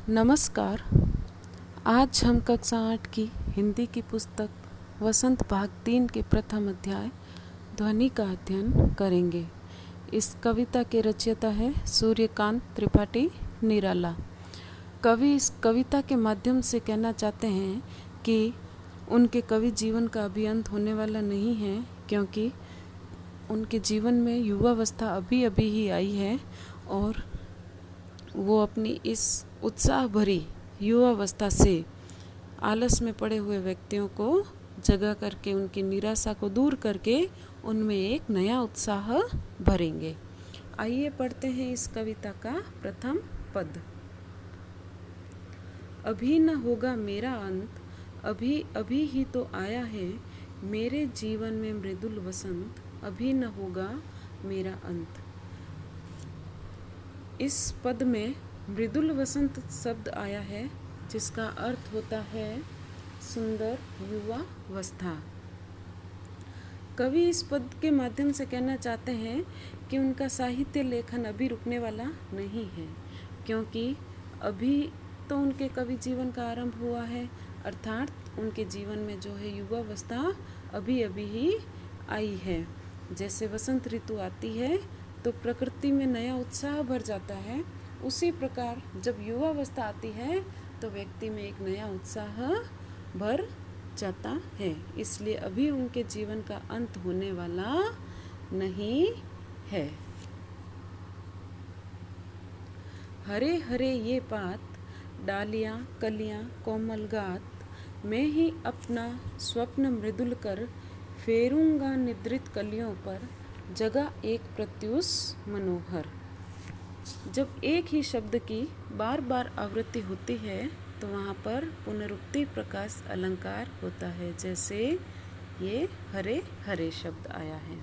नमस्कार। आज हम कक्षा 8 की हिंदी की पुस्तक वसंत भाग 3 के प्रथम अध्याय ध्वनि का अध्ययन करेंगे। इस कविता के रचयिता है सूर्यकांत त्रिपाठी निराला। कवि इस कविता के माध्यम से कहना चाहते हैं कि उनके कवि जीवन का अभी अंत होने वाला नहीं है, क्योंकि उनके जीवन में युवावस्था अभी अभी ही आई है और वो अपनी इस उत्साह भरी युवावस्था से आलस में पड़े हुए व्यक्तियों को जगा करके उनकी निराशा को दूर करके उनमें एक नया उत्साह भरेंगे। आइए पढ़ते हैं इस कविता का प्रथम पद। अभी न होगा मेरा अंत, अभी अभी ही तो आया है मेरे जीवन में मृदुल वसंत, अभी न होगा मेरा अंत। इस पद में मृदुल वसंत शब्द आया है, जिसका अर्थ होता है सुंदर युवावस्था। कवि इस पद के माध्यम से कहना चाहते हैं कि उनका साहित्य लेखन अभी रुकने वाला नहीं है, क्योंकि अभी तो उनके कवि जीवन का आरंभ हुआ है, अर्थात उनके जीवन में जो है युवावस्था अभी अभी ही आई है। जैसे वसंत ऋतु आती है तो प्रकृति में नया उत्साह भर जाता है, उसी प्रकार जब युवावस्था आती है तो व्यक्ति में एक नया उत्साह भर जाता है। इसलिए अभी उनके जीवन का अंत होने वाला नहीं है। हरे हरे ये पात, डालियाँ कलियाँ कोमल गात, मैं ही अपना स्वप्न मृदुल कर, फेरूंगा निद्रित कलियों पर, जगह एक प्रत्युष मनोहर। जब एक ही शब्द की बार बार आवृत्ति होती है तो वहाँ पर पुनरुक्ति प्रकाश अलंकार होता है। जैसे ये हरे हरे शब्द आया है।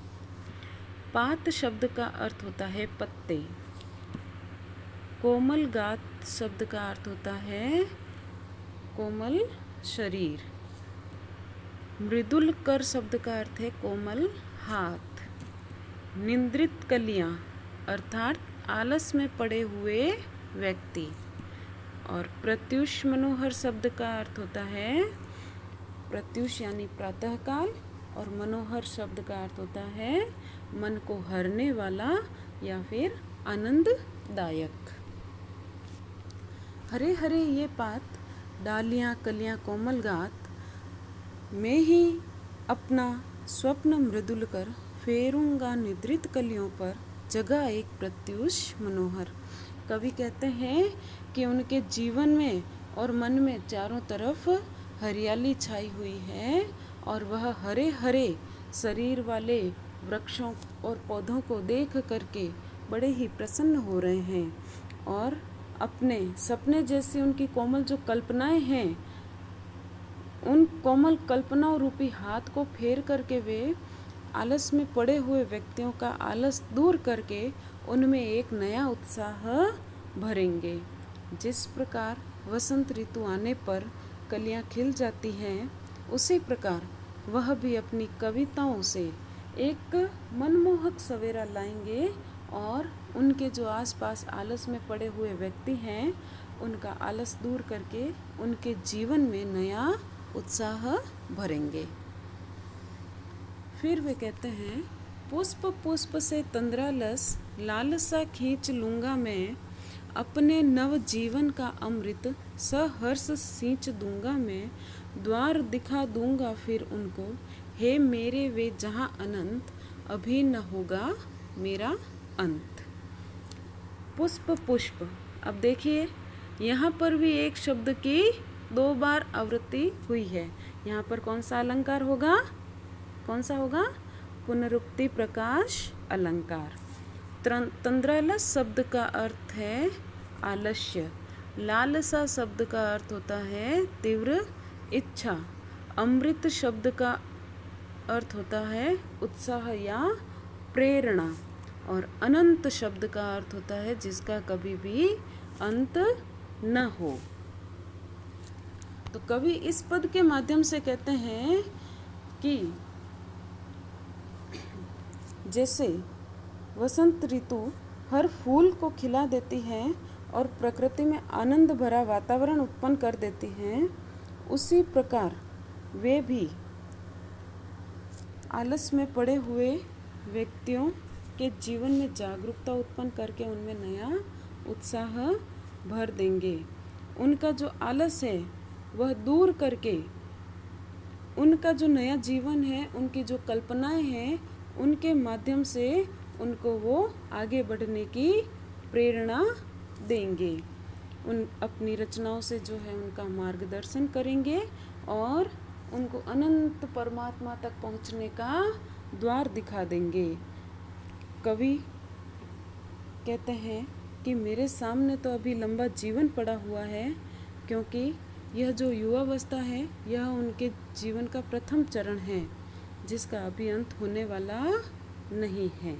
पात शब्द का अर्थ होता है पत्ते। कोमल गात शब्द का अर्थ होता है कोमल शरीर। मृदुल कर शब्द का अर्थ है कोमल हाथ। निद्रित कलियाँ अर्थात आलस में पड़े हुए व्यक्ति। और प्रत्युष मनोहर शब्द का अर्थ होता है प्रत्युष यानी प्रातःकाल, और मनोहर शब्द का अर्थ होता है मन को हरने वाला या फिर आनंददायक। हरे हरे ये पात, डालियाँ कलियाँ कोमल गात, मैं ही अपना स्वप्न मृदुल कर, फेरूंगा निद्रित कलियों पर, जगह एक प्रत्युष मनोहर। कवि कहते हैं कि उनके जीवन में और मन में चारों तरफ हरियाली छाई हुई है और वह हरे हरे शरीर वाले वृक्षों और पौधों को देख करके बड़े ही प्रसन्न हो रहे हैं, और अपने सपने जैसी उनकी कोमल जो कल्पनाएं हैं, उन कोमल कल्पनाओं रूपी हाथ को फेर करके वे आलस में पड़े हुए व्यक्तियों का आलस दूर करके उनमें एक नया उत्साह भरेंगे। जिस प्रकार वसंत ऋतु आने पर कलियां खिल जाती हैं, उसी प्रकार वह भी अपनी कविताओं से एक मनमोहक सवेरा लाएंगे और उनके जो आसपास आलस में पड़े हुए व्यक्ति हैं, उनका आलस दूर करके उनके जीवन में नया उत्साह भरेंगे। फिर वे कहते हैं, पुष्प पुष्प से तंद्रालस, लालसा खींच लूँगा मैं, अपने नव जीवन का अमृत सहर्ष सींच दूंगा मैं, द्वार दिखा दूंगा फिर उनको, हे मेरे वे जहाँ अनंत, अभी न होगा मेरा अंत। पुष्प पुष्प, अब देखिए यहाँ पर भी एक शब्द की 2 बार आवृत्ति हुई है। यहाँ पर कौन सा अलंकार होगा? कौन सा होगा? पुनरुक्ति प्रकाश अलंकार। तंद्रालस शब्द का अर्थ है आलस्य। लालसा शब्द का अर्थ होता है तीव्र इच्छा। अमृत शब्द का अर्थ होता है उत्साह या प्रेरणा। और अनंत शब्द का अर्थ होता है जिसका कभी भी अंत न हो। तो कवि इस पद के माध्यम से कहते हैं कि जैसे वसंत ऋतु हर फूल को खिला देती है और प्रकृति में आनंद भरा वातावरण उत्पन्न कर देती हैं, उसी प्रकार वे भी आलस में पड़े हुए व्यक्तियों के जीवन में जागरूकता उत्पन्न करके उनमें नया उत्साह भर देंगे। उनका जो आलस है वह दूर करके उनका जो नया जीवन है, उनकी जो कल्पनाएं हैं, उनके माध्यम से उनको वो आगे बढ़ने की प्रेरणा देंगे। उन अपनी रचनाओं से जो है उनका मार्गदर्शन करेंगे और उनको अनंत परमात्मा तक पहुंचने का द्वार दिखा देंगे। कवि कहते हैं कि मेरे सामने तो अभी लंबा जीवन पड़ा हुआ है, क्योंकि यह जो युवावस्था है यह उनके जीवन का प्रथम चरण है, जिसका अभी अंत होने वाला नहीं है।